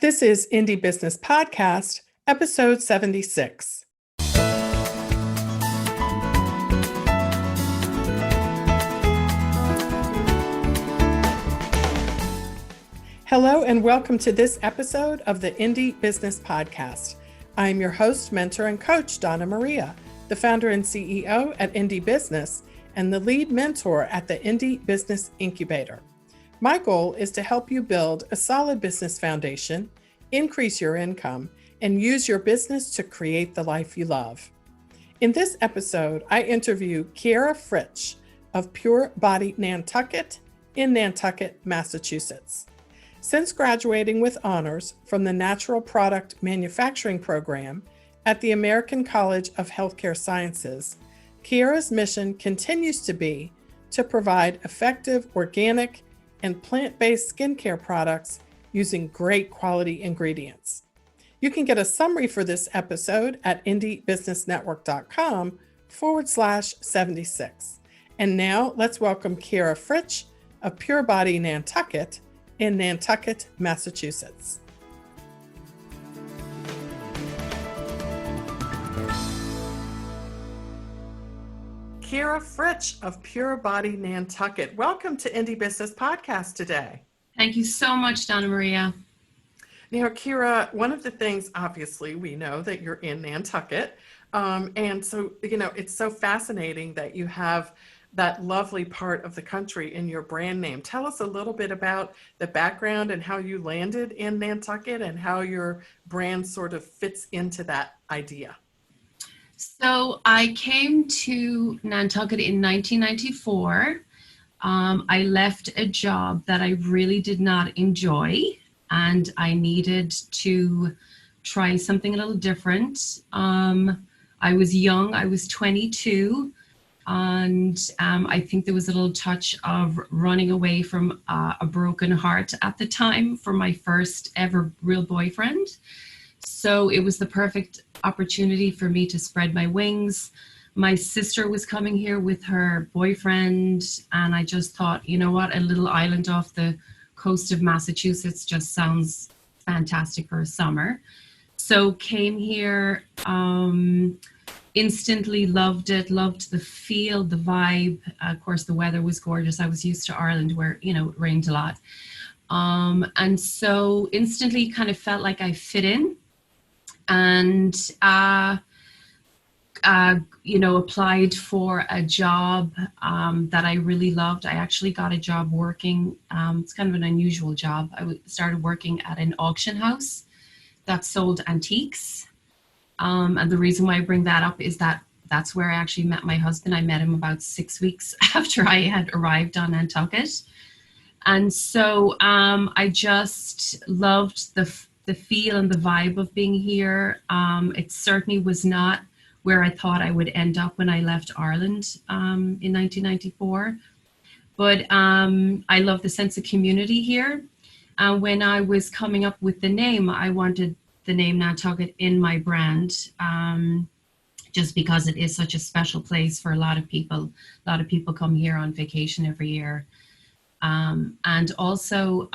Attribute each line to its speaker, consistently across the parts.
Speaker 1: This is Indie Business Podcast, episode 76. Hello and welcome to this episode of the Indie Business Podcast. I am your host, mentor, and coach, Donna Maria, the founder and CEO at Indie Business and the lead mentor at the Indie Business Incubator. My goal is to help you build a solid business foundation, increase your income, and use your business to create the life you love. In this episode, I interview Ciara Fritsch of Pure Body Nantucket in Nantucket, Massachusetts. Since graduating with honors from the Natural Product Manufacturing Program at the American College of Healthcare Sciences, Ciara's mission continues to be to provide effective organic and plant-based skincare products using great quality ingredients. You can get a summary for this episode at indiebusinessnetwork.com/76. And now let's welcome Ciara Fritsch of Pure Body Nantucket in Nantucket, Massachusetts. Ciara Fritsch of Pure Body Nantucket. Welcome to Indie Business Podcast today.
Speaker 2: Thank you so much, Donna Maria.
Speaker 1: Now, Ciara, one of the things, obviously, we know that you're in Nantucket. And so, it's so fascinating that you have that lovely part of the country in your brand name. Tell us a little bit about the background and how you landed in Nantucket and how your brand sort of fits into that idea.
Speaker 2: So I came to Nantucket in 1994. I left a job that I really did not enjoy, and I needed to try something a little different. I was young, I was 22, and I think there was a little touch of running away from a broken heart at the time for my first ever real boyfriend. So it was the perfect opportunity for me to spread my wings. My sister was coming here with her boyfriend, and I just thought, you know what, a little island off the coast of Massachusetts just sounds fantastic for a summer. So came here, instantly loved it, loved the feel, the vibe. Of course, the weather was gorgeous. I was used to Ireland where, it rained a lot. And so instantly kind of felt like I fit in. And, applied for a job that I really loved. I actually got a job working, it's kind of an unusual job. I started working at an auction house that sold antiques. And the reason why I bring that up is that that's where I actually met my husband. I met him about 6 weeks after I had arrived on Nantucket. And so I just loved the feel and the vibe of being here. It certainly was not where I thought I would end up when I left Ireland in 1994. But I love the sense of community here. And when I was coming up with the name, I wanted the name Nantucket in my brand, just because it is such a special place for a lot of people. A lot of people come here on vacation every year. And also,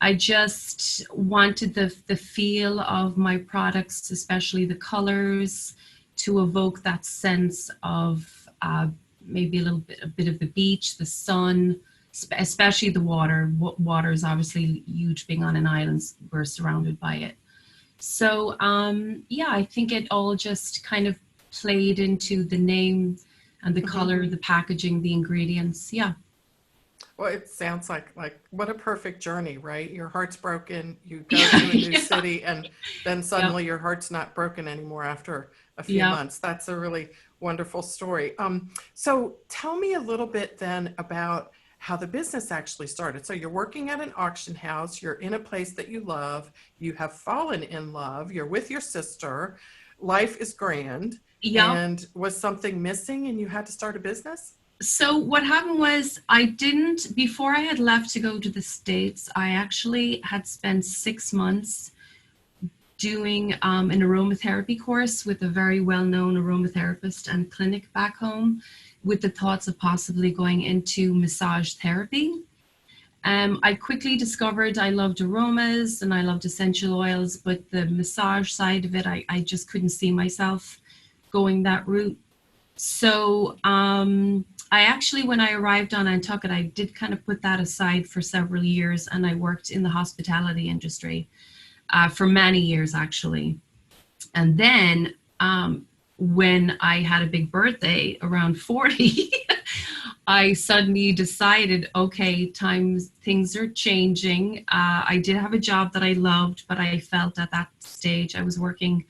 Speaker 2: I just wanted the feel of my products, especially the colors, to evoke that sense of maybe a bit of the beach, the sun, especially the water. Water is obviously huge. Being on an island, we're surrounded by it. So I think it all just kind of played into the name and the color, the packaging, the ingredients. Yeah.
Speaker 1: Well, it sounds like what a perfect journey, right? Your heart's broken, you go to a new city, and then suddenly your heart's not broken anymore after a few months. That's a really wonderful story. So tell me a little bit then about how the business actually started. So you're working at an auction house, you're in a place that you love, you have fallen in love, you're with your sister, life is grand, and was something missing and you had to start a business?
Speaker 2: So what happened was before I had left to go to the States, I actually had spent 6 months doing an aromatherapy course with a very well-known aromatherapist and clinic back home, with the thoughts of possibly going into massage therapy. I quickly discovered I loved aromas and I loved essential oils, but the massage side of it, I just couldn't see myself going that route. So I actually, when I arrived on Nantucket, I did kind of put that aside for several years, and I worked in the hospitality industry for many years, actually. And then when I had a big birthday around 40, I suddenly decided, okay, things are changing. I did have a job that I loved, but I felt at that stage I was working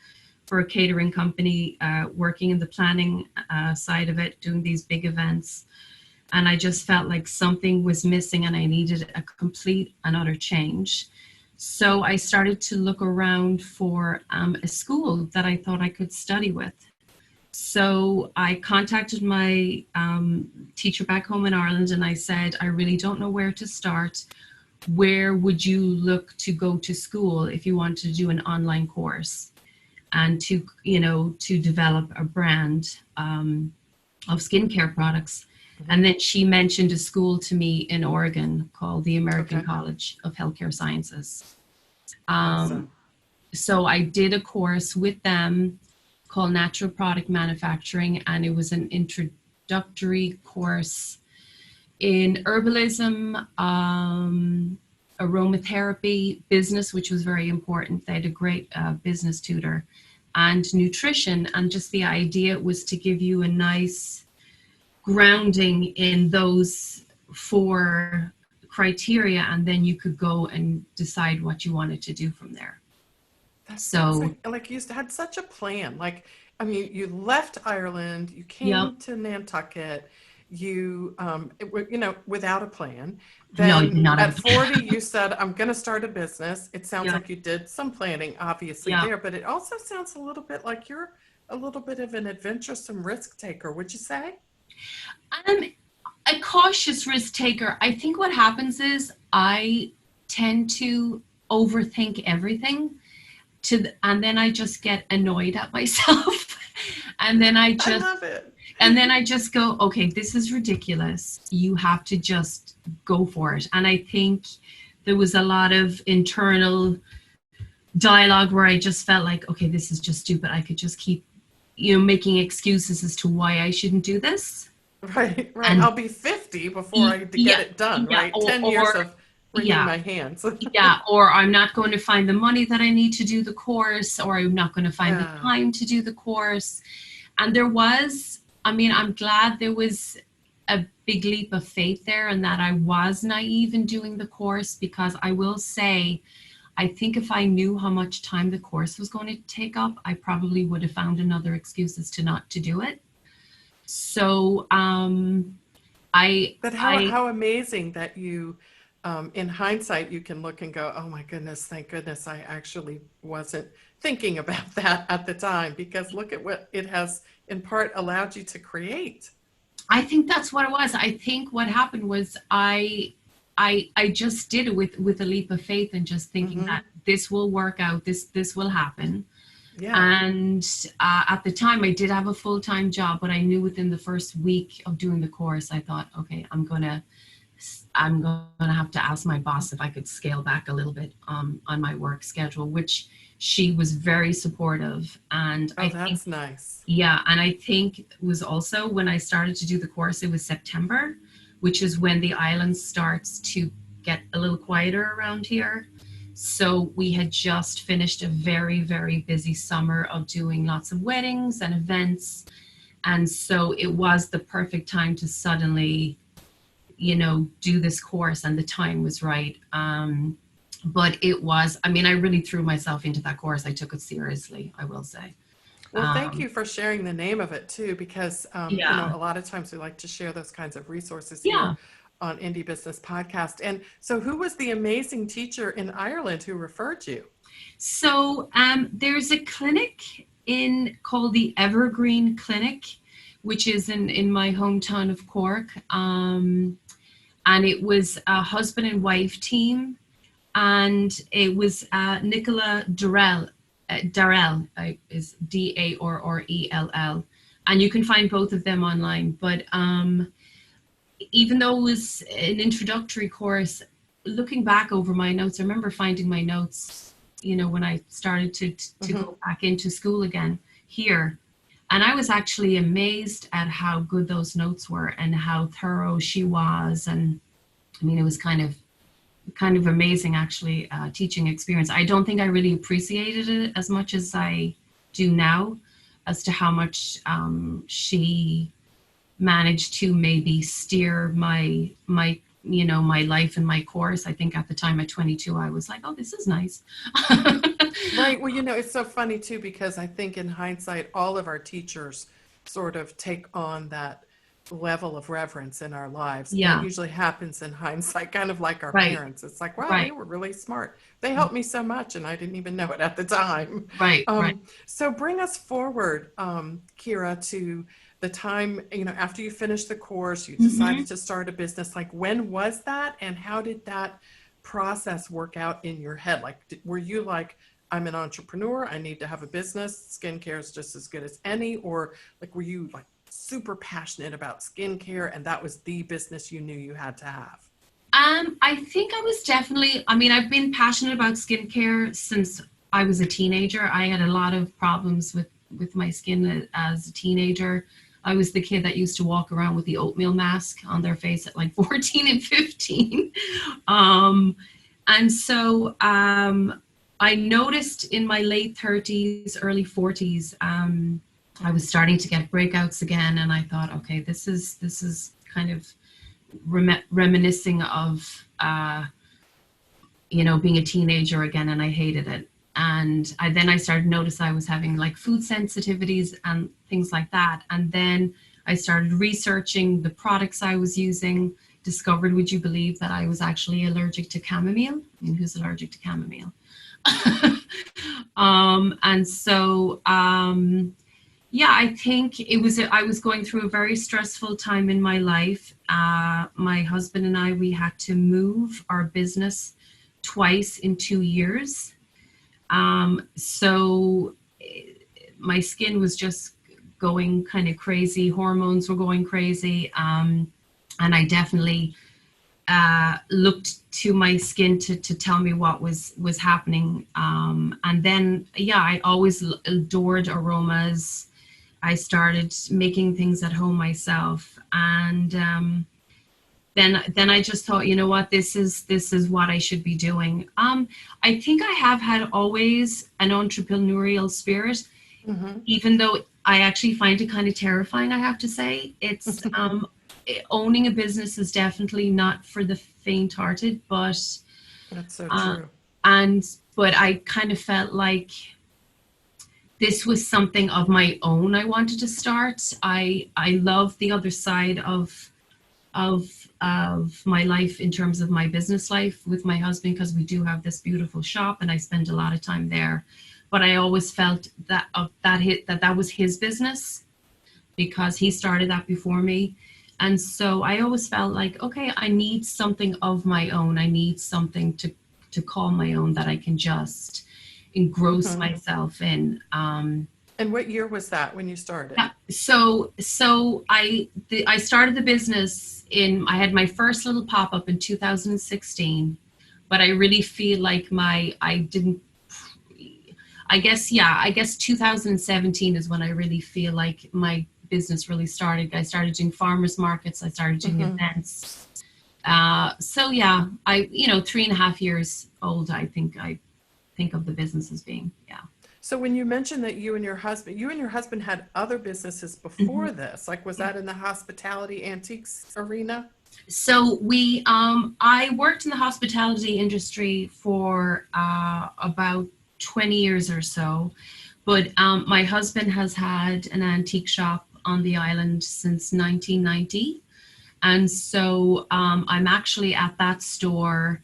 Speaker 2: for a catering company, working in the planning side of it, doing these big events. And I just felt like something was missing and I needed a complete and utter change. So I started to look around for a school that I thought I could study with. So I contacted my teacher back home in Ireland and I said, I really don't know where to start. Where would you look to go to school if you want to do an online course and to, to develop a brand of skincare products? Mm-hmm. And then she mentioned a school to me in Oregon called the American College of Healthcare Sciences.
Speaker 1: Awesome.
Speaker 2: So I did a course with them called Natural Product Manufacturing, and it was an introductory course in herbalism, aromatherapy, business, which was very important. They had a great business tutor, and nutrition. And just the idea was to give you a nice grounding in those 4 criteria, and then you could go and decide what you wanted to do from there.
Speaker 1: So like you had such a plan. Like, I mean, you left Ireland, you came to Nantucket, you without a plan. Then
Speaker 2: not
Speaker 1: at 40, you said, I'm going to start a business. It sounds like you did some planning, obviously there, but it also sounds a little bit like you're a little bit of an adventuresome risk taker. Would you say?
Speaker 2: A cautious risk taker. I think what happens is I tend to overthink everything. And then I just get annoyed at myself. And then I
Speaker 1: love it.
Speaker 2: And then I just go, okay, this is ridiculous. You have to just go for it. And I think there was a lot of internal dialogue where I just felt like, okay, this is just stupid. I could just keep, making excuses as to why I shouldn't do this.
Speaker 1: Right. And I'll be 50 before I get it done, right? 10 years of wringing my hands.
Speaker 2: Or I'm not going to find the money that I need to do the course, or I'm not going to find the time to do the course. And there was, I'm glad there was a big leap of faith there and that I was naive in doing the course, because I will say, I think if I knew how much time the course was going to take up, I probably would have found another excuses to not to do it. So,
Speaker 1: But how amazing that you, in hindsight, you can look and go, oh my goodness, thank goodness I actually wasn't thinking about that at the time, because look at what it has in part allowed you to create.
Speaker 2: I think that's what it was. I think what happened was I just did it with a leap of faith and just thinking that this will work out, this will happen. Yeah. And at the time I did have a full-time job, but I knew within the first week of doing the course, I thought, okay, I'm gonna have to ask my boss if I could scale back a little bit on my work schedule, which she was very supportive. And
Speaker 1: that's nice.
Speaker 2: Yeah, and I think it was also when I started to do the course, it was September, which is when the island starts to get a little quieter around here. So we had just finished a very, very busy summer of doing lots of weddings and events. And so it was the perfect time to suddenly, do this course, and the time was right. But it was, I really threw myself into that course. I took it seriously, I will say.
Speaker 1: Well, thank you for sharing the name of it too, because a lot of times we like to share those kinds of resources here on Indie Business Podcast. And so who was the amazing teacher in Ireland who referred you?
Speaker 2: So there's a clinic called the Evergreen Clinic, which is in my hometown of Cork. And it was a husband and wife team. And it was Nicola Darrell is Darrell, and you can find both of them online. But even though it was an introductory course, looking back over my notes, I remember finding my notes, when I started to go back into school again here. And I was actually amazed at how good those notes were and how thorough she was. And I mean, it was kind of amazing, actually, teaching experience. I don't think I really appreciated it as much as I do now, as to how much she managed to maybe steer my life and my course. I think at the time at 22, I was like, oh, this is nice.
Speaker 1: Right. Well, it's so funny too, because I think in hindsight, all of our teachers sort of take on that level of reverence in our lives. And
Speaker 2: Yeah.
Speaker 1: it usually happens in hindsight, kind of like our
Speaker 2: Right.
Speaker 1: parents. It's like, wow, they
Speaker 2: Right.
Speaker 1: were really smart. They helped me so much and I didn't even know it at the time.
Speaker 2: Right. Right.
Speaker 1: So bring us forward, Ciara, to the time, after you finished the course, you decided to start a business. Like, when was that? And how did that process work out in your head? Like, were you like, I'm an entrepreneur, I need to have a business, skincare is just as good as any? Or like, were you like super passionate about skincare and that was the business you knew you had to have?
Speaker 2: I think I was definitely, I've been passionate about skincare since I was a teenager. I had a lot of problems with my skin as a teenager. I was the kid that used to walk around with the oatmeal mask on their face at like 14 and 15. And so I noticed in my late 30s, early 40s, I was starting to get breakouts again. And I thought, okay, this is kind of reminiscing of, being a teenager again, and I hated it. And I started to notice I was having like food sensitivities and things like that. And then I started researching the products I was using, discovered, would you believe, that I was actually allergic to chamomile? I mean, who's allergic to chamomile? And so, I think I was going through a very stressful time in my life. My husband and I, we had to move our business twice in 2 years. So my skin was just going kind of crazy. Hormones were going crazy. And I definitely looked to my skin to tell me what was happening. And then, I always adored aromas. I started making things at home myself. And then I just thought, you know what, this is what I should be doing. I think I have had always an entrepreneurial spirit, even though I actually find it kind of terrifying, I have to say. It's owning a business is definitely not for the faint-hearted, but
Speaker 1: that's so true.
Speaker 2: But I kind of felt like this was something of my own I wanted to start. I love the other side of my life in terms of my business life with my husband, because we do have this beautiful shop and I spend a lot of time there. But I always felt that was his business because he started that before me. And so I always felt like, okay, I need something of my own. I need something to call my own that I can just engross myself in.
Speaker 1: And what year was that when you started?
Speaker 2: So I started the business I had my first little pop-up in 2016, but I really feel like I guess 2017 is when I really feel like my business really started. I started doing farmers markets. I started doing events. I 3.5 years old, I think of the business as being, yeah.
Speaker 1: So when you mentioned that you and your husband had other businesses before this, like, was that in the hospitality antiques arena?
Speaker 2: So I worked in the hospitality industry for about 20 years or so, but my husband has had an antique shop on the island since 1990. And so I'm actually at that store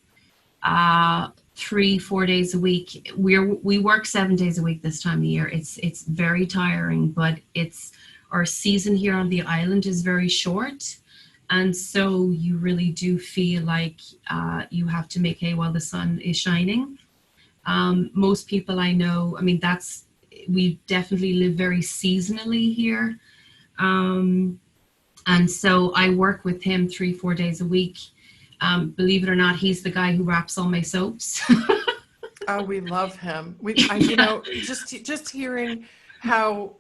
Speaker 2: 3-4 days a week. We work 7 days a week this time of year. It's very tiring, but our season here on the island is very short. And so you really do feel like you have to make hay while the sun is shining. Most people I know, we definitely live very seasonally here. And so I work with him 3-4 days a week. Believe it or not, he's the guy who wraps all my soaps.
Speaker 1: Oh, we love him. Just hearing how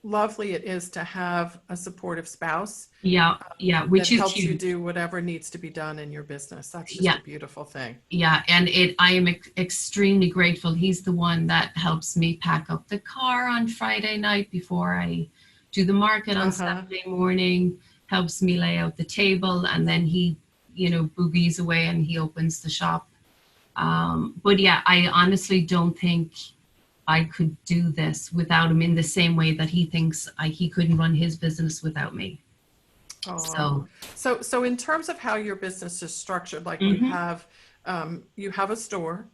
Speaker 1: lovely it is to have a supportive spouse
Speaker 2: Yeah, yeah,
Speaker 1: that
Speaker 2: which is
Speaker 1: helps you
Speaker 2: huge.
Speaker 1: do whatever needs to be done in your business. That's just
Speaker 2: Yeah,
Speaker 1: a beautiful thing.
Speaker 2: yeah, and I am extremely grateful. He's the one that helps me pack up the car on Friday night before I do the market on
Speaker 1: Uh-huh.
Speaker 2: Saturday morning, helps me lay out the table, and then he, boogies away and he opens the shop. But yeah, I honestly don't think I could do this without him in the same way that he thinks he couldn't run his business without me.
Speaker 1: Oh,
Speaker 2: So,
Speaker 1: so in terms of how your business is structured, like
Speaker 2: hmm
Speaker 1: you have a store,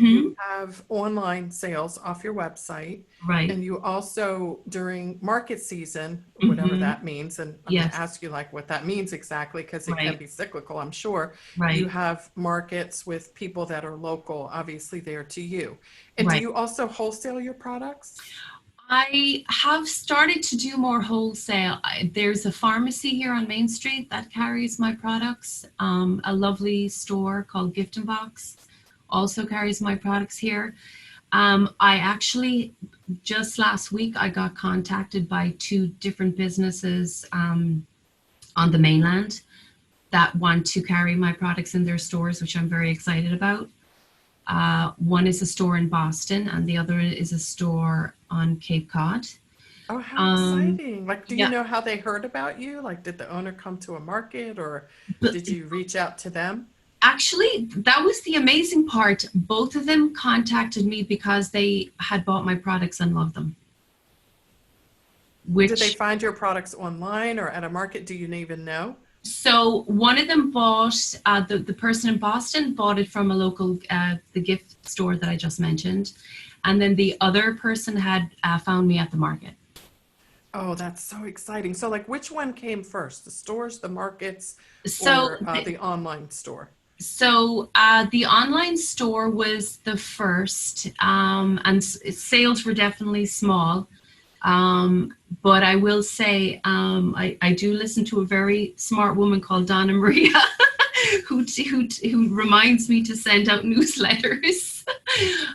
Speaker 1: you
Speaker 2: hmm
Speaker 1: have online sales off your website,
Speaker 2: right,
Speaker 1: and you also during market season, whatever
Speaker 2: hmm
Speaker 1: that means, and I'm going to
Speaker 2: yes,
Speaker 1: ask you like what that means exactly because it can
Speaker 2: right,
Speaker 1: be cyclical, I'm sure. You
Speaker 2: right,
Speaker 1: have markets with people that are local, obviously there to you. And do
Speaker 2: right.
Speaker 1: you also wholesale your products?
Speaker 2: I have started to do more wholesale. There's a pharmacy here on Main Street that carries my products. A lovely store called Gift and Box also carries my products here. I actually, just last week, I got contacted by two different businesses on the mainland that want to carry my products in their stores, which I'm very excited about. One is a store in Boston, and the other is a store on Cape Cod.
Speaker 1: Oh, how
Speaker 2: Um,
Speaker 1: exciting. Like, do you
Speaker 2: yeah,
Speaker 1: know how they heard about you? Like, did the owner come to a market or
Speaker 2: but
Speaker 1: did you reach out to them?
Speaker 2: actually, that was the amazing part. Both of them contacted me because they had bought my products and loved them,
Speaker 1: Did they
Speaker 2: which
Speaker 1: find your products online or at a market? Do you even know?
Speaker 2: so one of them bought the person in Boston bought it from a local the gift store that I just mentioned, and then the other person had found me at the market.
Speaker 1: Oh, that's so exciting. So, like, which one came first, the stores, the markets,
Speaker 2: So
Speaker 1: or the online store?
Speaker 2: the online store was the first, and sales were definitely small. But I will say, I do listen to a very smart woman called Donna Maria, who reminds me to send out newsletters.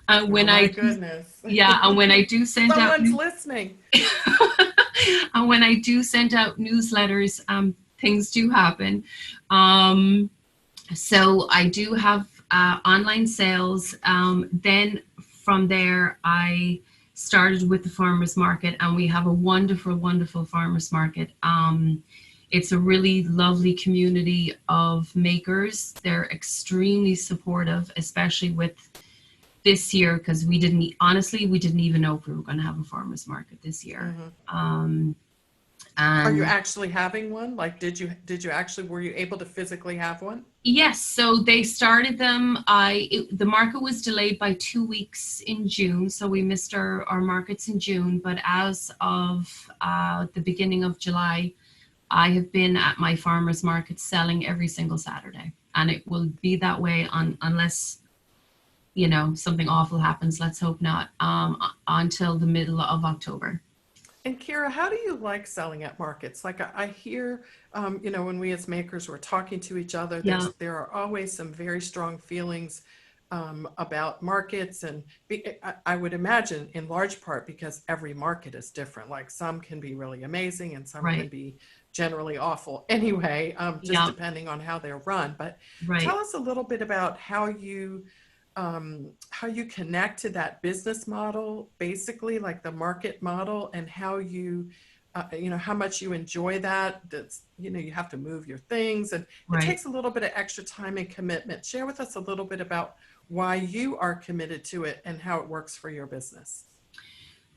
Speaker 1: Oh
Speaker 2: When
Speaker 1: my
Speaker 2: I do,
Speaker 1: goodness.
Speaker 2: yeah, and when I do send out
Speaker 1: Someone's listening.
Speaker 2: and when I do send out newsletters, things do happen. Um, so I do have online sales. Then from there, I started with the farmers market, and we have a wonderful, wonderful farmers market. It's a really lovely community of makers. They're extremely supportive, especially with this year, because honestly, we didn't even know if we were going to have a farmers market this year.
Speaker 1: Mhm.
Speaker 2: Um,
Speaker 1: Are you
Speaker 2: and
Speaker 1: actually having one? Like, did you actually, were you able to physically have one?
Speaker 2: Yes, so they started them. The market was delayed by 2 weeks in June, so we missed our markets in June. But as of the beginning of July, I have been at my farmers market selling every single Saturday, and it will be that way unless something awful happens. Let's hope not. Until the middle of October.
Speaker 1: And Ciara, how do you like selling at markets? Like I hear, when we as makers were talking to each other,
Speaker 2: Yeah,
Speaker 1: there are always some very strong feelings about markets, and I would imagine in large part because every market is different. Like some can be really amazing, and some can
Speaker 2: right.
Speaker 1: be generally awful anyway, just
Speaker 2: Yeah,
Speaker 1: depending on how they're run. But tell
Speaker 2: right.
Speaker 1: us a little bit about how you connect to that business model, basically like the market model, and how how much you enjoy that. That's, you have to move your things and it
Speaker 2: Right.
Speaker 1: takes a little bit of extra time and commitment. Share with us a little bit about why you are committed to it and how it works for your business.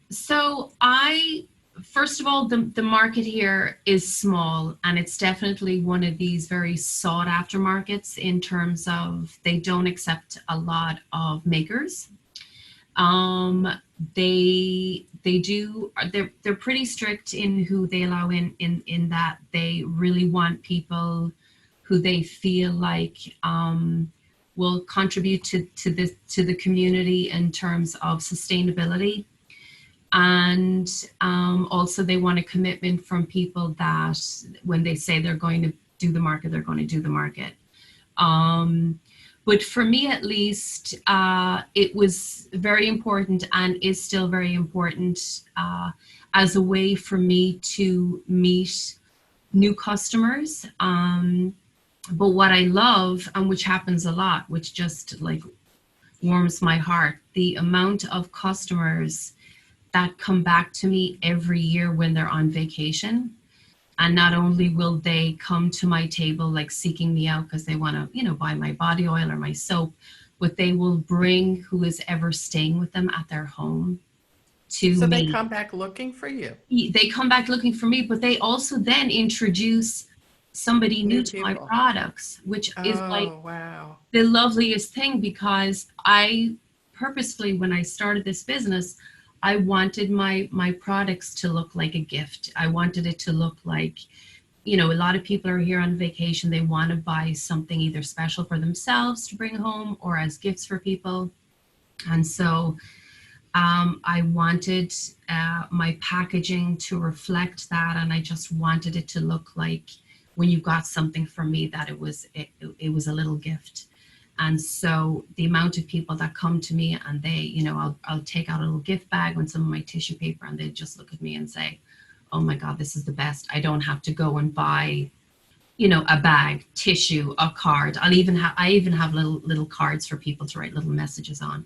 Speaker 2: So first of all, the market here is small, and it's definitely one of these very sought after markets in terms of they don't accept a lot of makers. Um, they're pretty strict in who they allow in that they really want people who they feel like will contribute to the community in terms of sustainability, and also they want a commitment from people that when they say they're going to do the market, they're going to do the market. But for me, at least, it was very important and is still very important as a way for me to meet new customers. But what I love, and which happens a lot, which just like warms my heart, the amount of customers that come back to me every year when they're on vacation. And not only will they come to my table like seeking me out because they want to, buy my body oil or my soap, but they will bring who is ever staying with them at their home to
Speaker 1: So
Speaker 2: me.
Speaker 1: they come back looking for you.
Speaker 2: They come back looking for me, but they also then introduce somebody new to my products, which is like
Speaker 1: wow,
Speaker 2: the loveliest thing, because I purposefully, when I started this business, I wanted my products to look like a gift. I wanted it to look like, a lot of people are here on vacation. They want to buy something either special for themselves to bring home or as gifts for people. And so I wanted my packaging to reflect that. And I just wanted it to look like when you got something from me, that it was a little gift. And so the amount of people that come to me and they, I'll take out a little gift bag with some of my tissue paper, and they just look at me and say, oh my God, this is the best. I don't have to go and buy, a bag, tissue, a card. I even have little cards for people to write little messages on.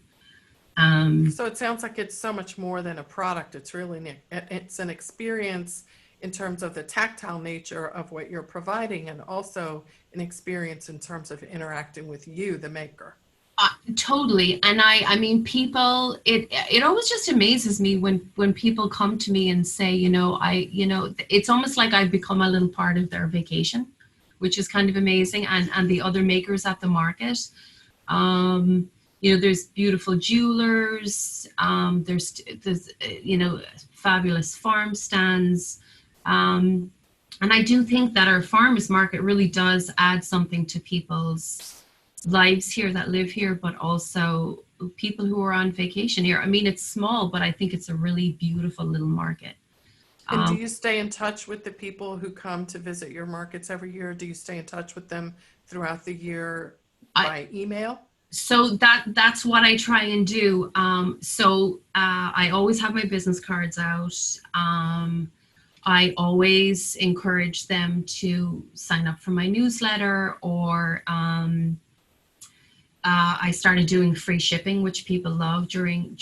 Speaker 1: So it sounds like it's so much more than a product. It's an experience in terms of the tactile nature of what you're providing, and also an experience in terms of interacting with you, the maker.
Speaker 2: Totally. And I mean, people, it always just amazes me when people come to me and say, it's almost like I've become a little part of their vacation, which is kind of amazing. And the other makers at the market, there's beautiful jewelers, there's fabulous farm stands. And I do think that our farmers market really does add something to people's lives here that live here, but also people who are on vacation here. I mean, it's small, but I think it's a really beautiful little market.
Speaker 1: And do you stay in touch with the people who come to visit your markets every year? Do you stay in touch with them throughout the year by email?
Speaker 2: So that's what I try and do. I always have my business cards out. I always encourage them to sign up for my newsletter, or I started doing free shipping, which people love during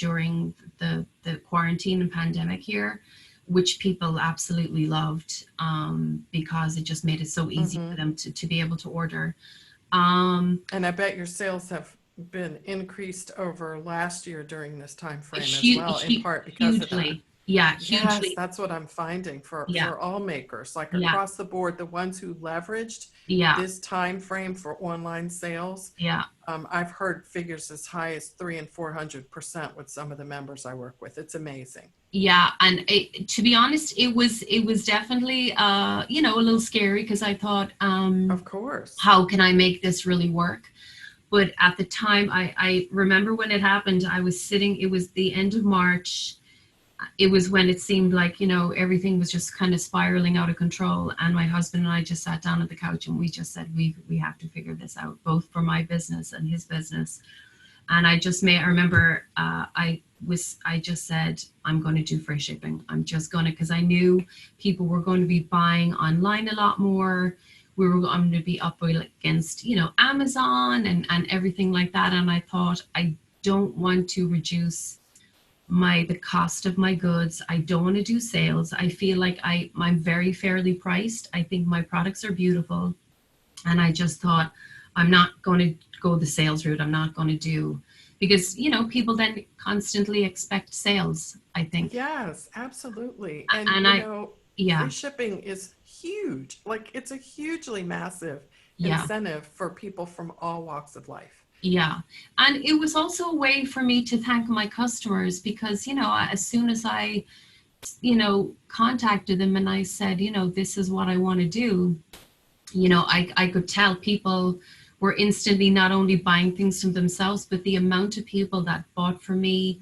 Speaker 2: the quarantine and pandemic here, which people absolutely loved, because it just made it so easy for them to be able to order.
Speaker 1: And I bet your sales have been increased over last year during this time frame as well, in part because of that.
Speaker 2: Yeah, hugely.
Speaker 1: Yes, that's what I'm finding for all makers, like across the board, the ones who leveraged this time frame for online sales. I've heard figures as high as 300% and 400% with some of the members I work with. It's amazing.
Speaker 2: Yeah, and to be honest, it was definitely a little scary, because I thought,
Speaker 1: of course,
Speaker 2: how can I make this really work? But at the time, I remember when it happened, I was sitting. It was the end of March. It was when it seemed like, everything was just kind of spiraling out of control. And my husband and I just sat down at the couch and we just said, we have to figure this out, both for my business and his business. And I remember I just said, I'm going to do free shipping. I'm just going to, because I knew people were going to be buying online a lot more. We were going to be up against, Amazon and everything like that. And I thought, I don't want to reduce the cost of my goods. I don't want to do sales. I feel like I'm very fairly priced. I think my products are beautiful. And I just thought, I'm not going to go the sales route. I'm not going to do, because, people then constantly expect sales, I think.
Speaker 1: Yes, absolutely. And free shipping is huge. Like, it's a hugely massive incentive for people from all walks of life.
Speaker 2: Yeah. And it was also a way for me to thank my customers, because, as soon as I, contacted them and I said, this is what I want to do, I could tell people were instantly not only buying things from themselves, but the amount of people that bought from me,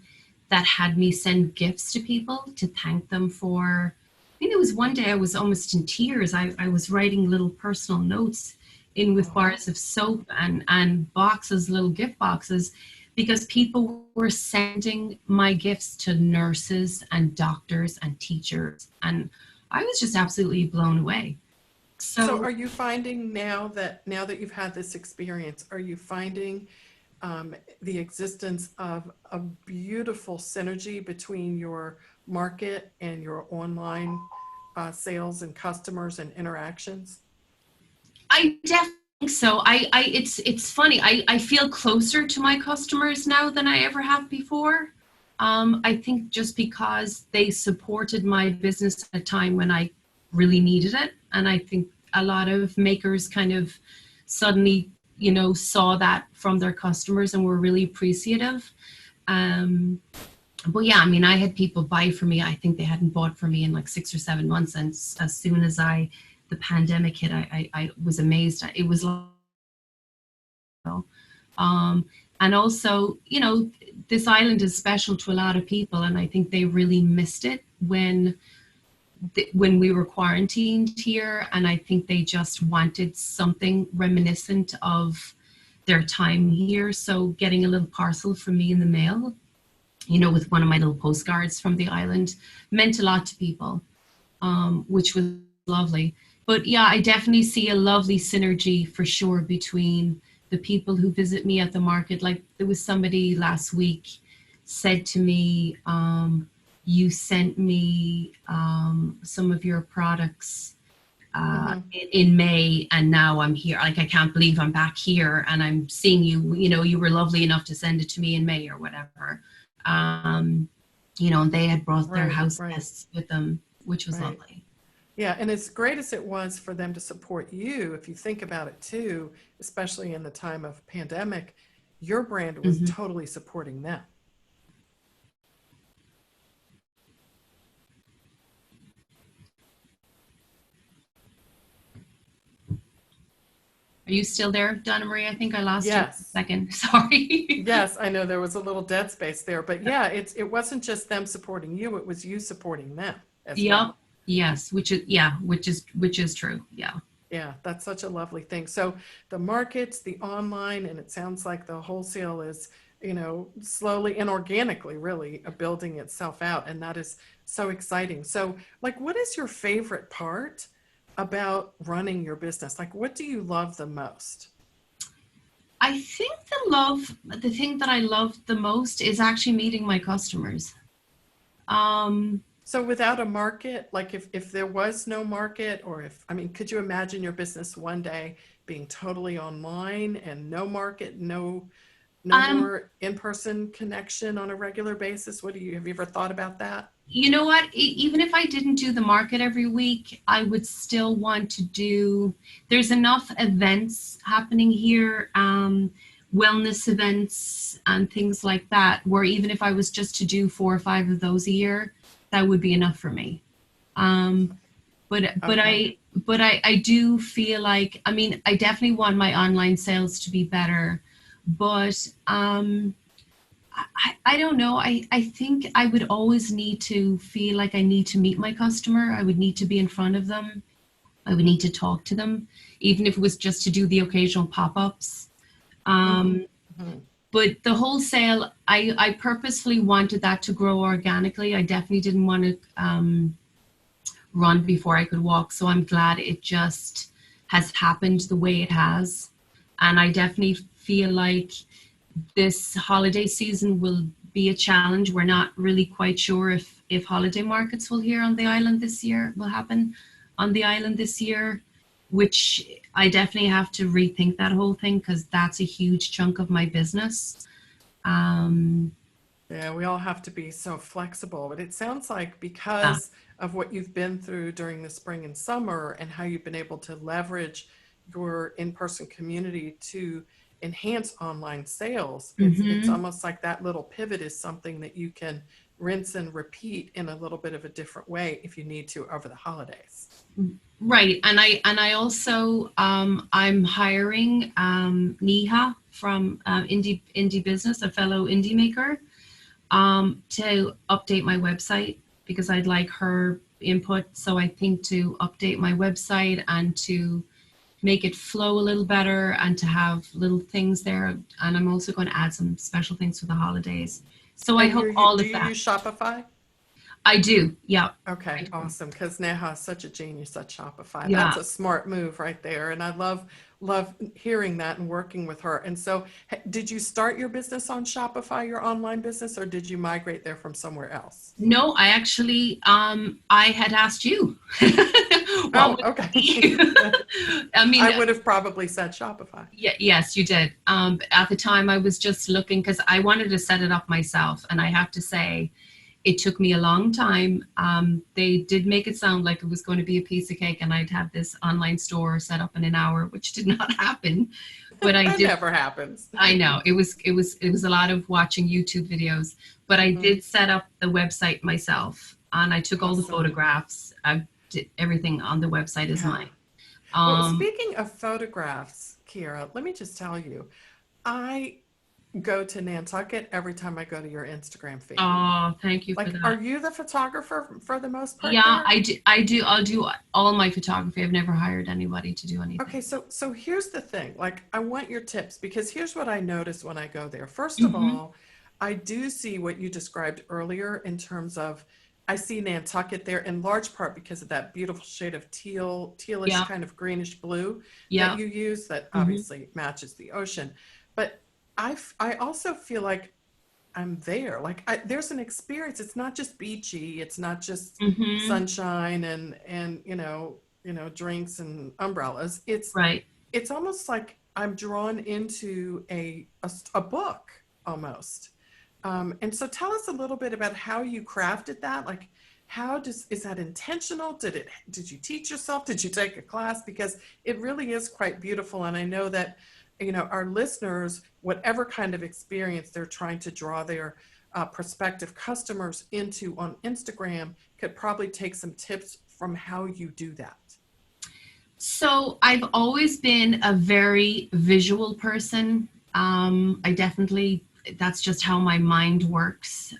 Speaker 2: that had me send gifts to people to thank them for. I mean, there was one day I was almost in tears. I was writing little personal notes in with bars of soap and boxes, little gift boxes, because people were sending my gifts to nurses and doctors and teachers. And I was just absolutely blown away.
Speaker 1: So are you finding now that you've had this experience, are you finding the existence of a beautiful synergy between your market and your online sales and customers and interactions?
Speaker 2: I definitely think so. It's funny. I feel closer to my customers now than I ever have before. I think just because they supported my business at a time when I really needed it. And I think a lot of makers kind of suddenly, saw that from their customers and were really appreciative. But yeah, I mean, I had people buy for me. I think they hadn't bought for me in like 6 or 7 months. And as soon as the pandemic hit, I was amazed. It was like, and also, this island is special to a lot of people. And I think they really missed it when we were quarantined here, and I think they just wanted something reminiscent of their time here. So getting a little parcel from me in the mail, with one of my little postcards from the island, meant a lot to people, which was lovely. But yeah, I definitely see a lovely synergy for sure between the people who visit me at the market. Like there was somebody last week said to me, you sent me some of your products in May, and now I'm here. Like, I can't believe I'm back here and I'm seeing you. You were lovely enough to send it to me in May or whatever. And they had brought their house guests with them, which was lovely.
Speaker 1: Yeah, and as great as it was for them to support you, if you think about it too, especially in the time of pandemic, your brand was totally supporting them.
Speaker 2: Are you still there, Donna Marie? I think I lost you for a
Speaker 1: Yes.
Speaker 2: second. Sorry.
Speaker 1: Yes, I know there was a little dead space there, but yeah, it wasn't just them supporting you, it was you supporting them as well.
Speaker 2: Yes, which is true. Yeah.
Speaker 1: Yeah, that's such a lovely thing. So the markets, the online, and it sounds like the wholesale is, slowly and organically really building itself out. And that is so exciting. So like, what is your favorite part about running your business? Like, what do you love the most?
Speaker 2: I think the thing that I love the most is actually meeting my customers.
Speaker 1: So without a market, like if there was no market, or could you imagine your business one day being totally online and no market, no more in-person connection on a regular basis? Have you ever thought about that?
Speaker 2: You know what? Even if I didn't do the market every week, I would still want to do, there's enough events happening here, wellness events and things like that, where even if I was just to do 4 or 5 of those a year, that would be enough for me. But I do feel like, I definitely want my online sales to be better, but I don't know. I think I would always need to feel like I need to meet my customer. I would need to be in front of them. I would need to talk to them, even if it was just to do the occasional pop-ups. But the wholesale, I purposefully wanted that to grow organically. I definitely didn't want to run before I could walk. So I'm glad it just has happened the way it has. And I definitely feel like this holiday season will be a challenge. We're not really quite sure if holiday markets will happen on the island this year, which I definitely have to rethink that whole thing, because that's a huge chunk of my business.
Speaker 1: Yeah, we all have to be so flexible, but it sounds like because of what you've been through during the spring and summer and how you've been able to leverage your in-person community to enhance online sales, it's almost like that little pivot is something that you can rinse and repeat in a little bit of a different way if you need to over the holidays.
Speaker 2: Right. And I also, I'm hiring Neha from Indie Business, a fellow indie maker, to update my website, because I'd like her input. So I think to update my website and to make it flow a little better and to have little things there. And I'm also going to add some special things for the holidays. So I
Speaker 1: And
Speaker 2: hope all
Speaker 1: do
Speaker 2: of
Speaker 1: you
Speaker 2: that.
Speaker 1: use Shopify?
Speaker 2: I do. Yeah. I
Speaker 1: Okay,
Speaker 2: do.
Speaker 1: awesome. Because Neha is such a genius at Shopify. That's
Speaker 2: Yeah.
Speaker 1: a smart move right there. And I love hearing that and working with her. And so, did you start your business on Shopify, your online business, or did you migrate there from somewhere else?
Speaker 2: No, I actually, I had asked you. What
Speaker 1: Oh,
Speaker 2: would it
Speaker 1: okay.
Speaker 2: be? I mean,
Speaker 1: I would have probably said Shopify.
Speaker 2: yeah, yes, you did. But at the time, I was just looking because I wanted to set it up myself, and I have to say, it took me a long time. They did make it sound like it was going to be a piece of cake, and I'd have this online store set up in an hour, which did not happen. But I
Speaker 1: That
Speaker 2: did.
Speaker 1: never happens.
Speaker 2: I know it was a lot of watching YouTube videos, but I
Speaker 1: Mhm.
Speaker 2: did set up the website myself, and I took all the
Speaker 1: Awesome.
Speaker 2: photographs. I did everything on the website is
Speaker 1: Yeah.
Speaker 2: mine.
Speaker 1: Well,
Speaker 2: Um,
Speaker 1: speaking of photographs, Kiera, let me just tell you, I go to Nantucket every time I go to your Instagram feed.
Speaker 2: oh, thank you for
Speaker 1: Like, are
Speaker 2: that.
Speaker 1: you the photographer for the most part
Speaker 2: Yeah,
Speaker 1: there?
Speaker 2: I do. I do. I'll do all my photography. I've never hired anybody to do anything.
Speaker 1: Okay, so here's the thing. Like, I want your tips because here's what I notice when I go there. First of
Speaker 2: Hmm.
Speaker 1: all, I do see what you described earlier in terms of I see Nantucket there in large part because of that beautiful shade of tealish
Speaker 2: Yeah,
Speaker 1: kind of greenish blue that
Speaker 2: yeah.
Speaker 1: you use that
Speaker 2: Hmm.
Speaker 1: obviously matches the ocean. But I also feel like I'm there. Like there's an experience. It's not just beachy. It's not just
Speaker 2: Hmm.
Speaker 1: sunshine and drinks and umbrellas.
Speaker 2: Right.
Speaker 1: It's almost like I'm drawn into a book almost. And so tell us a little bit about how you crafted that. Like, is that intentional? Did you teach yourself? Did you take a class? Because it really is quite beautiful. And I know that, our listeners, whatever kind of experience they're trying to draw their prospective customers into on Instagram, could probably take some tips from how you do that.
Speaker 2: So I've always been a very visual person. I definitely, that's just how my mind works.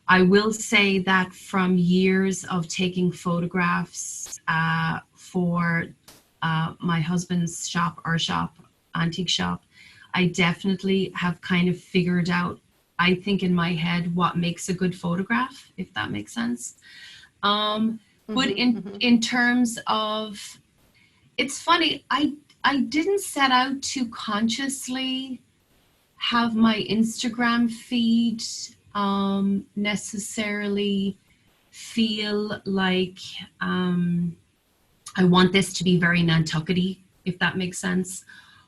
Speaker 2: I will say that from years of taking photographs for my husband's shop, our shop, antique shop, I definitely have kind of figured out, I think in my head, what makes a good photograph, if that makes sense. Um, but
Speaker 1: Mm-hmm, mm-hmm.
Speaker 2: in terms of, it's funny, I didn't set out to consciously have my Instagram feed necessarily feel like I want this to be very Nantuckety, if that makes sense.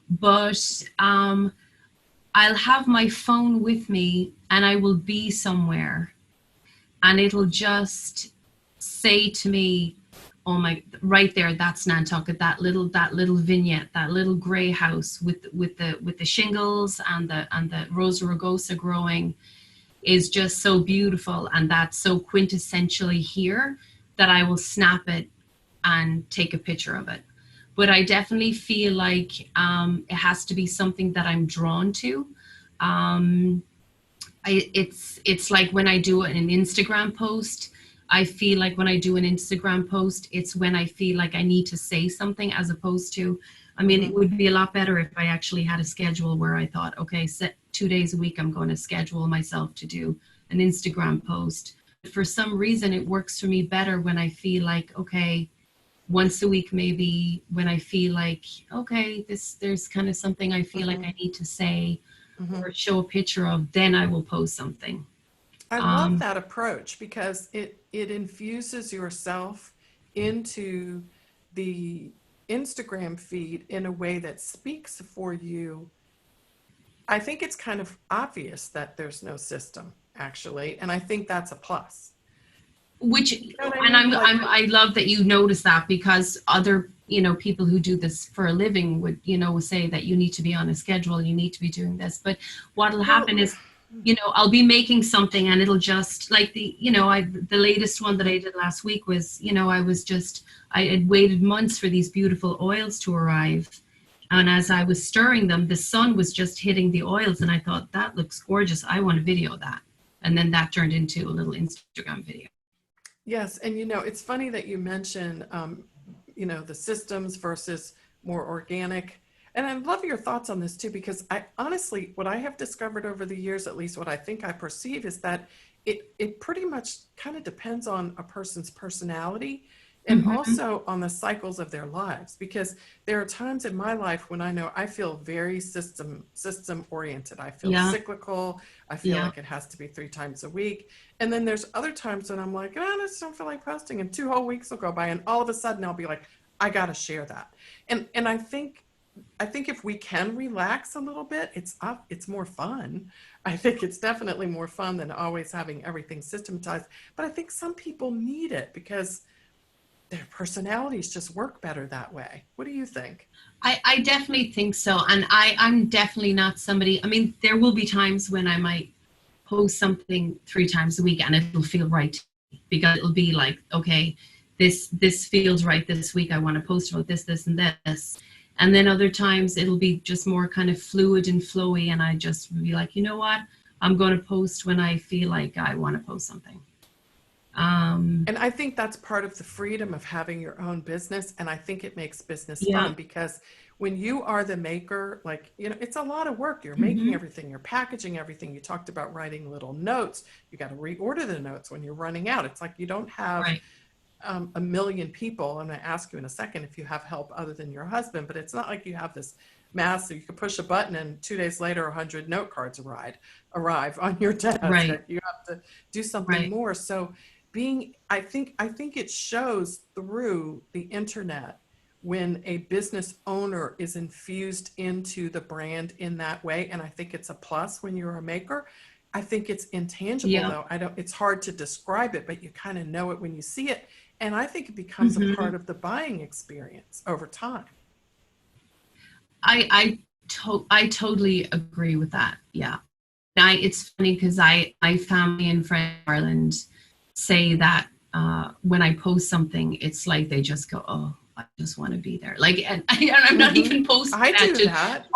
Speaker 2: But I'll have my phone with me and I will be somewhere and it'll just say to me, oh my, right there, that's Nantucket, that little vignette, that little gray house with the shingles and the Rosa rugosa growing is just so beautiful, and that's so quintessentially here that I will snap it and take a picture of it. But I definitely feel like it has to be something that I'm drawn to. Um, it's like when I do an Instagram post, I feel like when I do an Instagram post, it's when I feel like I need to say something as opposed to, I mean, it
Speaker 1: Mm-hmm.
Speaker 2: would be a lot better if I actually had a schedule where I thought, okay, set 2 days a week, I'm going to schedule myself to do an Instagram post. For some reason, it works for me better when I feel like, okay, once a week, maybe when I feel like, okay, there's kind of something I feel like
Speaker 1: Mm-hmm.
Speaker 2: I need to say
Speaker 1: Mm-hmm.
Speaker 2: or show a picture of, then I will post something.
Speaker 1: I love
Speaker 2: Um,
Speaker 1: that approach because it infuses yourself into the Instagram feed in a way that speaks for you. I think it's kind of obvious that there's no system actually, and I think that's a plus.
Speaker 2: which,
Speaker 1: You know what I
Speaker 2: and
Speaker 1: mean? Like,
Speaker 2: I love that you notice that, because other, people who do this for a living would, say that you need to be on a schedule, you need to be doing this. But what'll
Speaker 1: well,
Speaker 2: happen is, I'll be making something and it'll just like the latest one that I did last week was, I had waited months for these beautiful oils to arrive. And as I was stirring them, the sun was just hitting the oils and I thought, that looks gorgeous. I want to video that. And then that turned into a little Instagram video.
Speaker 1: yes, and it's funny that you mention the systems versus more organic. And I'd love your thoughts on this too, because I honestly, what I have discovered over the years, at least what I think I perceive, is that it pretty much kind of depends on a person's personality and
Speaker 2: Mm-hmm.
Speaker 1: also on the cycles of their lives. Because there are times in my life when I know I feel very system oriented. I feel
Speaker 2: Yeah.
Speaker 1: cyclical. I feel
Speaker 2: Yeah.
Speaker 1: like it has to be 3 times a week. And then there's other times when I'm like, oh, I just don't feel like posting. And 2 whole weeks will go by, and all of a sudden I'll be like, I got to share that. And I think if we can relax a little bit, it's more fun. I think it's definitely more fun than always having everything systematized. But I think some people need it because their personalities just work better that way. What do you think?
Speaker 2: I definitely think so. And I'm definitely not somebody, I mean, there will be times when I might post something 3 times a week and it'll feel right to me, because it'll be like, okay, this feels right this week. I want to post about this, and this. And then other times it'll be just more kind of fluid and flowy. And I just be like, you know what? I'm going to post when I feel like I want to post something. Um,
Speaker 1: And I think that's part of the freedom of having your own business. And I think it makes business
Speaker 2: yeah.
Speaker 1: fun because when you are the maker, like, it's a lot of work. You're making
Speaker 2: Hmm.
Speaker 1: everything, you're packaging everything. You talked about writing little notes. You got to reorder the notes when you're running out. It's like you don't have
Speaker 2: Right.
Speaker 1: a million people. I'm going to ask you in a second if you have help other than your husband, but it's not like you have this massive, you can push a button and 2 days later, 100 note cards arrive on your desk.
Speaker 2: Right.
Speaker 1: You have to do something
Speaker 2: Right.
Speaker 1: more. So I think it shows through the internet when a business owner is infused into the brand in that way. And I think it's a plus when you're a maker. I think it's intangible
Speaker 2: Yeah.
Speaker 1: though. It's hard to describe it, but you kind of know it when you see it. And I think it becomes a
Speaker 2: Hmm.
Speaker 1: part of the buying experience over time.
Speaker 2: I totally agree with that. Yeah. It's funny because my family and friends in Ireland say that when I post something, it's like they just go, "Oh, I just want to be there." Like, and I'm not
Speaker 1: Hmm.
Speaker 2: even posting
Speaker 1: I
Speaker 2: that
Speaker 1: do that.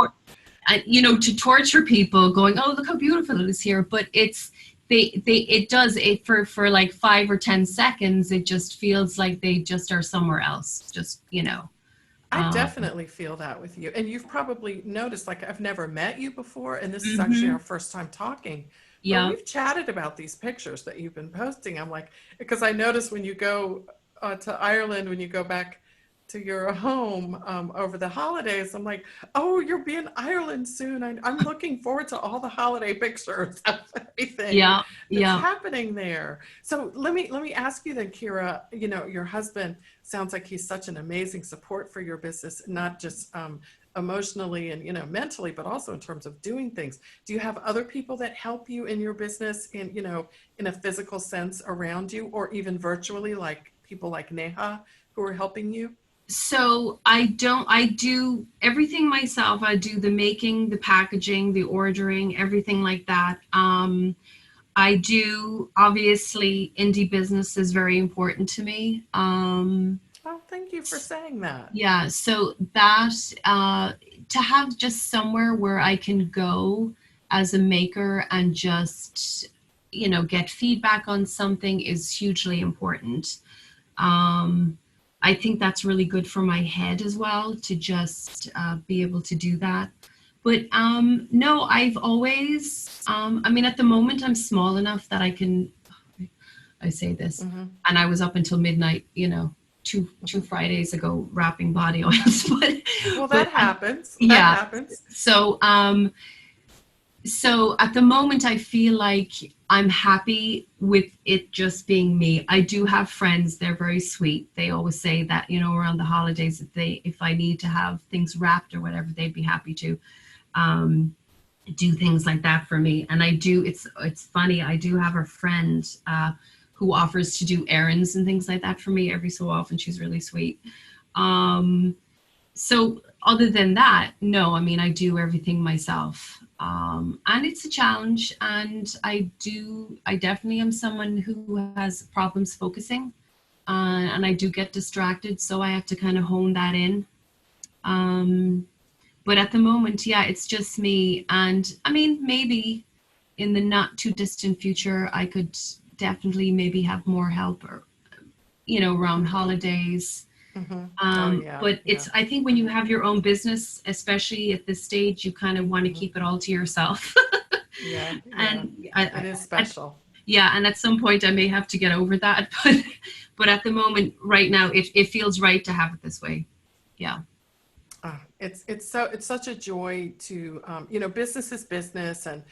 Speaker 2: to torture people, going, "Oh, look how beautiful it is here." But it does it for like 5 or 10 seconds. It just feels like they just are somewhere else. Just.
Speaker 1: I
Speaker 2: Um,
Speaker 1: definitely feel that with you. And you've probably noticed, like, I've never met you before, and this is actually our
Speaker 2: hmm.
Speaker 1: first time talking, but
Speaker 2: Yeah.
Speaker 1: we've chatted about these pictures that you've been posting. I'm like, because I noticed when you go to Ireland, when you go back to your home over the holidays, I'm like, oh, you'll be in Ireland soon. I'm looking forward to all the holiday pictures of everything
Speaker 2: Yeah.
Speaker 1: that's
Speaker 2: Yeah.
Speaker 1: happening there. So let me ask you then, Ciara, your husband sounds like he's such an amazing support for your business, not just emotionally and mentally, but also in terms of doing things. Do you have other people that help you in your business in a physical sense around you, or even virtually, like people like Neha who are helping you?
Speaker 2: So I do everything myself. I do the making, the packaging, the ordering, everything like that. I do, obviously, indie business is very important to me.
Speaker 1: Oh, thank you for saying that.
Speaker 2: Yeah, so that to have just somewhere where I can go as a maker and just, get feedback on something is hugely important. Um, I think that's really good for my head as well, to just be able to do that. But no, I've always, I mean, at the moment, I'm small enough that I say this,
Speaker 1: Hmm.
Speaker 2: and I was up until midnight, two Fridays ago wrapping body oils, but
Speaker 1: Well,
Speaker 2: but
Speaker 1: that happens. That
Speaker 2: yeah.
Speaker 1: happens.
Speaker 2: So so at the moment, I feel like I'm happy with it just being me. I do have friends; they're very sweet. They always say that around the holidays, if I need to have things wrapped or whatever, they'd be happy to um, do things like that for me. And I do. It's funny. I do have a friend who offers to do errands and things like that for me every so often. She's really sweet. Um, so other than that, no, I mean, I do everything myself. And it's a challenge. And I definitely am someone who has problems focusing. And I do get distracted. So I have to kind of hone that in. Um, but at the moment, yeah, it's just me. And I mean, maybe in the not too distant future, I could definitely maybe have more help, or, around holidays.
Speaker 1: Mm-hmm. Oh yeah.
Speaker 2: But
Speaker 1: Yeah.
Speaker 2: I think when you have your own business, especially at this stage, you kind of want to
Speaker 1: Mm-hmm.
Speaker 2: keep it all to yourself.
Speaker 1: Yeah. Yeah.
Speaker 2: And
Speaker 1: It is
Speaker 2: I,
Speaker 1: special.
Speaker 2: yeah, and at some point I may have to get over that, but at the moment, right now, it feels right to have it this way. Yeah.
Speaker 1: It's such a joy to business is business, and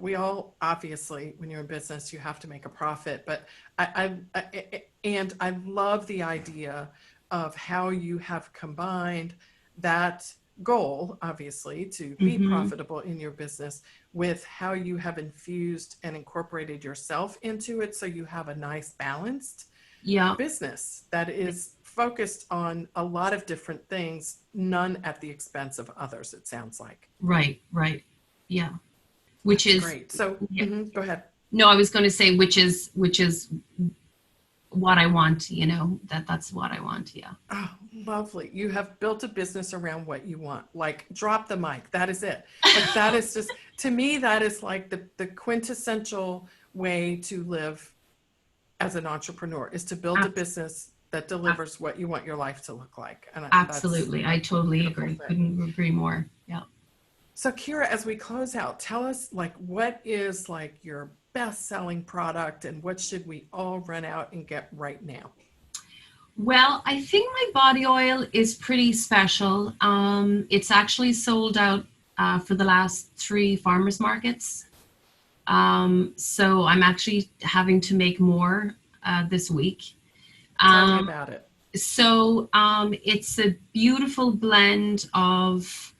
Speaker 1: we all obviously, when you're in business, you have to make a profit. But and I love the idea of how you have combined that goal, obviously, to be
Speaker 2: Hmm.
Speaker 1: profitable in your business, with how you have infused and incorporated yourself into it, so you have a nice balanced
Speaker 2: Yeah.
Speaker 1: business that is focused on a lot of different things, none at the expense of others, it sounds like.
Speaker 2: Right. Right. Yeah. Which
Speaker 1: That's
Speaker 2: is,
Speaker 1: great. So,
Speaker 2: yeah.
Speaker 1: go ahead.
Speaker 2: No, I was going to say, which is what I want. That's what I want. Yeah.
Speaker 1: Oh, lovely. You have built a business around what you want. Like, drop the mic. That is it. Like, that is just, to me, that is like the quintessential way to live as an entrepreneur, is to build a
Speaker 2: Ab-
Speaker 1: business that
Speaker 2: ab-
Speaker 1: delivers what you want your life to look like. And that's
Speaker 2: Absolutely. I
Speaker 1: a
Speaker 2: totally
Speaker 1: beautiful
Speaker 2: agree.
Speaker 1: thing.
Speaker 2: Couldn't agree more. Yeah.
Speaker 1: So Ciara, as we close out, tell us, like, what is like your best selling product, and what should we all run out and get right now?
Speaker 2: Well, I think my body oil is pretty special. It's actually sold out for the last 3 farmers markets. So I'm actually having to make more this week.
Speaker 1: Tell me
Speaker 2: Um,
Speaker 1: about it.
Speaker 2: it's a beautiful blend of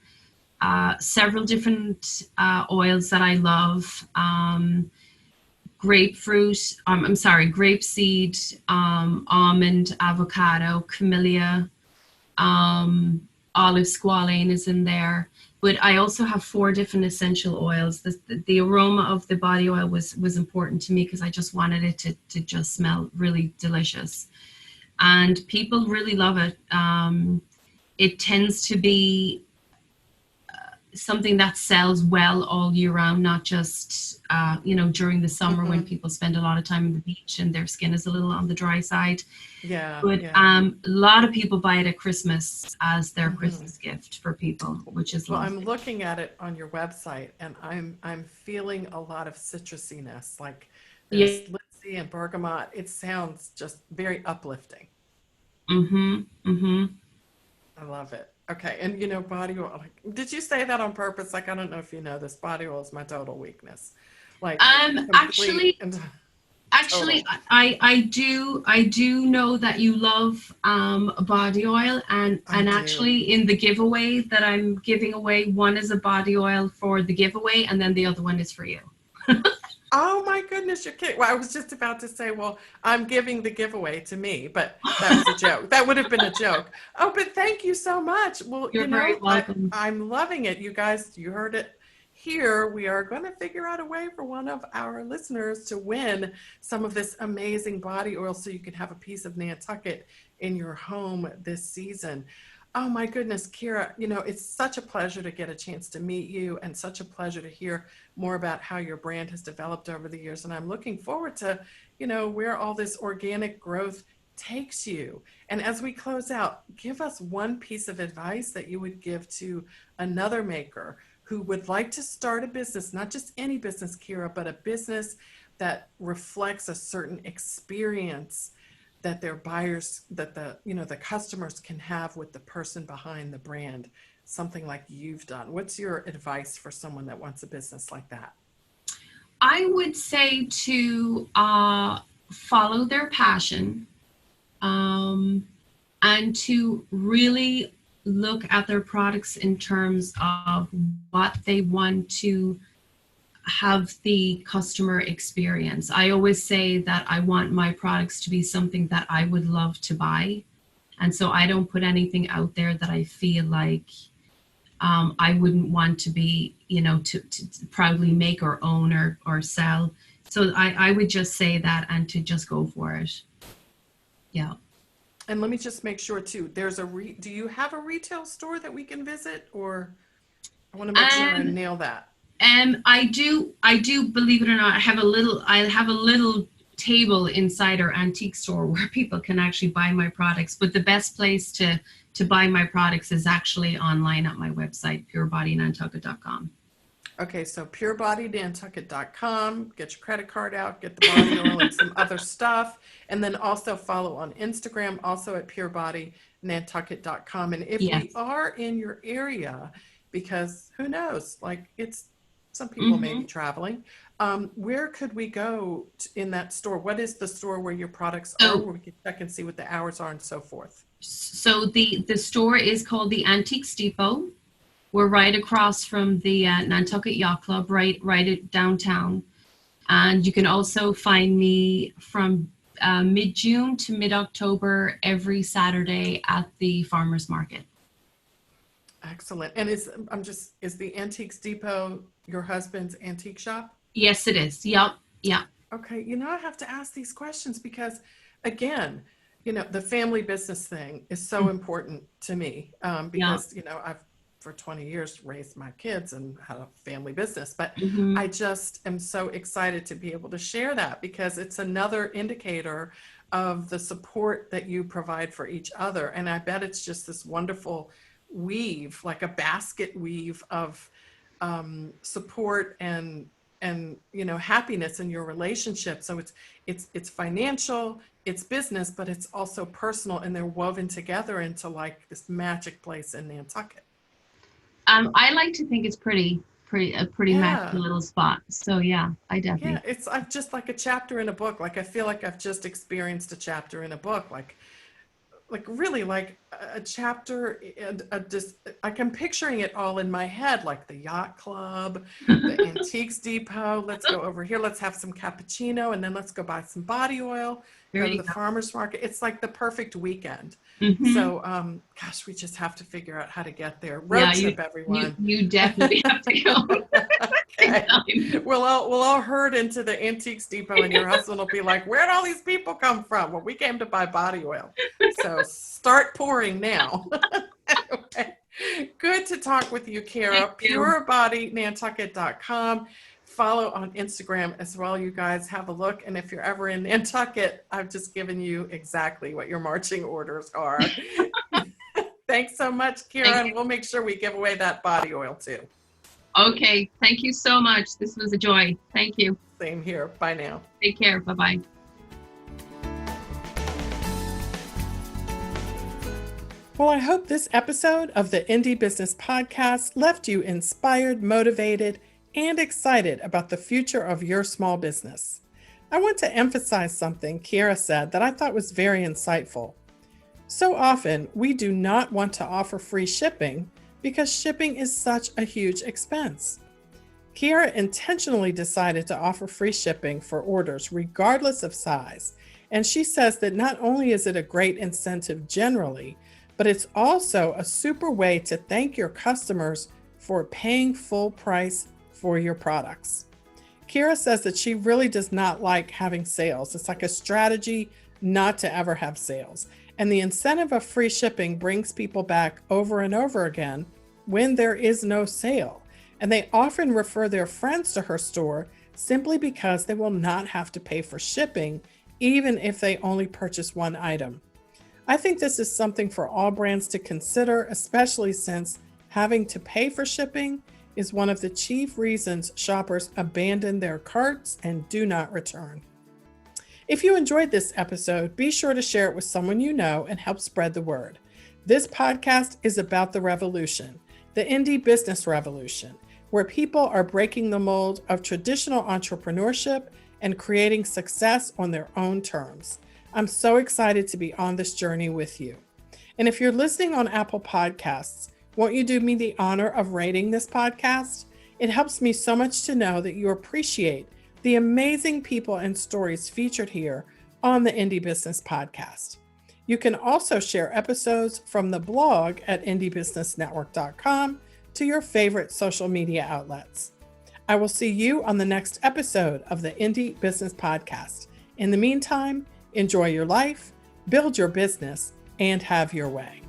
Speaker 2: several different oils that I love. Grapefruit, I'm sorry, grapeseed, almond, avocado, camellia, um, olive squalane is in there. But I also have 4 different essential oils. The aroma of the body oil was important to me because I just wanted it to just smell really delicious. And people really love it. It tends to be something that sells well all year round, not just during the summer when
Speaker 1: Mm-hmm.
Speaker 2: people spend a lot of time on the beach and their skin is a little on the dry side.
Speaker 1: Yeah,
Speaker 2: But
Speaker 1: yeah.
Speaker 2: a lot of people buy it at Christmas as their
Speaker 1: Mm-hmm.
Speaker 2: Christmas gift for people, which is
Speaker 1: Well, I'm
Speaker 2: lovely.
Speaker 1: looking at it on your website, and I'm feeling a lot of citrusiness. Like,
Speaker 2: Yeah.
Speaker 1: there's linseed and bergamot. It sounds just very uplifting.
Speaker 2: Mhm. Mhm.
Speaker 1: I love it. Okay, and body oil. Like, did you say that on purpose? Like, I don't know if you know this. Body oil is my total weakness. Like, complete
Speaker 2: Actually,
Speaker 1: and
Speaker 2: actually,
Speaker 1: total.
Speaker 2: I do know that you love body oil,
Speaker 1: I
Speaker 2: and
Speaker 1: do.
Speaker 2: actually in the giveaway that I'm giving away, one is a body oil for the giveaway, and then the other one is for you.
Speaker 1: Oh my goodness, you're kidding. Well, I was just about to say, well, I'm giving the giveaway to me, but that was a joke. That would have been a joke. Oh, but thank you so much. Well,
Speaker 2: You're very welcome.
Speaker 1: I'm loving it. You guys, you heard it here. We are going to figure out a way for one of our listeners to win some of this amazing body oil, so you can have a piece of Nantucket in your home this season. Oh my goodness, Ciara, it's such a pleasure to get a chance to meet you, and such a pleasure to hear more about how your brand has developed over the years. And I'm looking forward to, where all this organic growth takes you. And as we close out, give us one piece of advice that you would give to another maker who would like to start a business, not just any business, Ciara, but a business that reflects a certain experience that their buyers, that the customers can have with the person behind the brand, something like you've done. What's your advice for someone that wants a business like that?
Speaker 2: I would say to follow their passion, um, and to really look at their products in terms of what they want to have the customer experience. I always say that I want my products to be something that I would love to buy. And so I don't put anything out there that I feel like I wouldn't want to be, to proudly make or own or sell. So I would just say that, and to just go for it. Yeah.
Speaker 1: And let me just make sure too, do you have a retail store that we can visit, or I want to make sure I
Speaker 2: Um,
Speaker 1: nail that.
Speaker 2: I do believe it or not, I have a little table inside our antique store where people can actually buy my products. But the best place to buy my products is actually online at my website, purebodynantucket.com.
Speaker 1: Okay, so purebodynantucket.com, get your credit card out, get the body oil and some other stuff, and then also follow on Instagram, also at purebodynantucket.com. And if
Speaker 2: Yes.
Speaker 1: we are in your area, because who knows, like some people may be traveling, where could we go in that store? What is the store where your products are, where we can check and see what the hours are and so forth?
Speaker 2: So the store is called the Antiques Depot. We're right across from the Nantucket Yacht Club, right at downtown. And you can also find me from mid-June to mid-October every Saturday at the Farmers Market.
Speaker 1: Excellent. And is the Antiques Depot your husband's antique shop?
Speaker 2: Yes, it is. Yep.
Speaker 1: Okay. I have to ask these questions because, again, the family business thing is so important to me because, I've for 20 years raised my kids and had a family business, but I just am so excited to be able to share that because it's another indicator of the support that you provide for each other. And I bet it's just this wonderful weave, like a basket weave of support and happiness in your relationship. So it's financial, it's business, but it's also personal, and they're woven together into like this magic place in Nantucket.
Speaker 2: I like to think it's a pretty magical little spot. So yeah, I definitely.
Speaker 1: Yeah, it's just like a chapter in a book. Like I feel like I've just experienced a chapter in a book. Like really like a chapter and like I'm picturing it all in my head, like the yacht club, the Antiques Depot. Let's go over here. Let's have some cappuccino, and then let's go buy some body oil. Go to the farmer's market. It's like the perfect weekend. So, gosh, we just have to figure out how to get there. Road trip, everyone.
Speaker 2: You definitely have to go.
Speaker 1: Okay. We'll all herd into the Antiques Depot, and your husband will be like, "Where'd all these people come from?" Well, we came to buy body oil. So start pouring now. Okay. Good to talk with you, Ciara. PureBodyNantucket.com. Follow on Instagram as well, you guys. Have a look. And if you're ever in Nantucket, I've just given you exactly what your marching orders are. Thanks so much, Ciara. And we'll make sure we give away that body oil too.
Speaker 2: Okay. Thank you so much. This was a joy. Thank you.
Speaker 1: Same here. Bye now.
Speaker 2: Take care. Bye-bye.
Speaker 1: Well, I hope this episode of the Indie Business Podcast left you inspired, motivated, and excited about the future of your small business. I want to emphasize something Ciara said that I thought was very insightful. So often, we do not want to offer free shipping because shipping is such a huge expense. Ciara intentionally decided to offer free shipping for orders regardless of size, and she says that not only is it a great incentive generally, but it's also a super way to thank your customers for paying full price for your products. Ciara says that she really does not like having sales. It's like a strategy not to ever have sales. And the incentive of free shipping brings people back over and over again when there is no sale. And they often refer their friends to her store simply because they will not have to pay for shipping, even if they only purchase one item. I think this is something for all brands to consider, especially since having to pay for shipping is one of the chief reasons shoppers abandon their carts and do not return. If you enjoyed this episode, be sure to share it with someone you know and help spread the word. This podcast is about the revolution, the indie business revolution, where people are breaking the mold of traditional entrepreneurship and creating success on their own terms. I'm so excited to be on this journey with you. And if you're listening on Apple Podcasts, won't you do me the honor of rating this podcast? It helps me so much to know that you appreciate the amazing people and stories featured here on the Indie Business Podcast. You can also share episodes from the blog at indiebusinessnetwork.com to your favorite social media outlets. I will see you on the next episode of the Indie Business Podcast. In the meantime, enjoy your life, build your business, and have your way.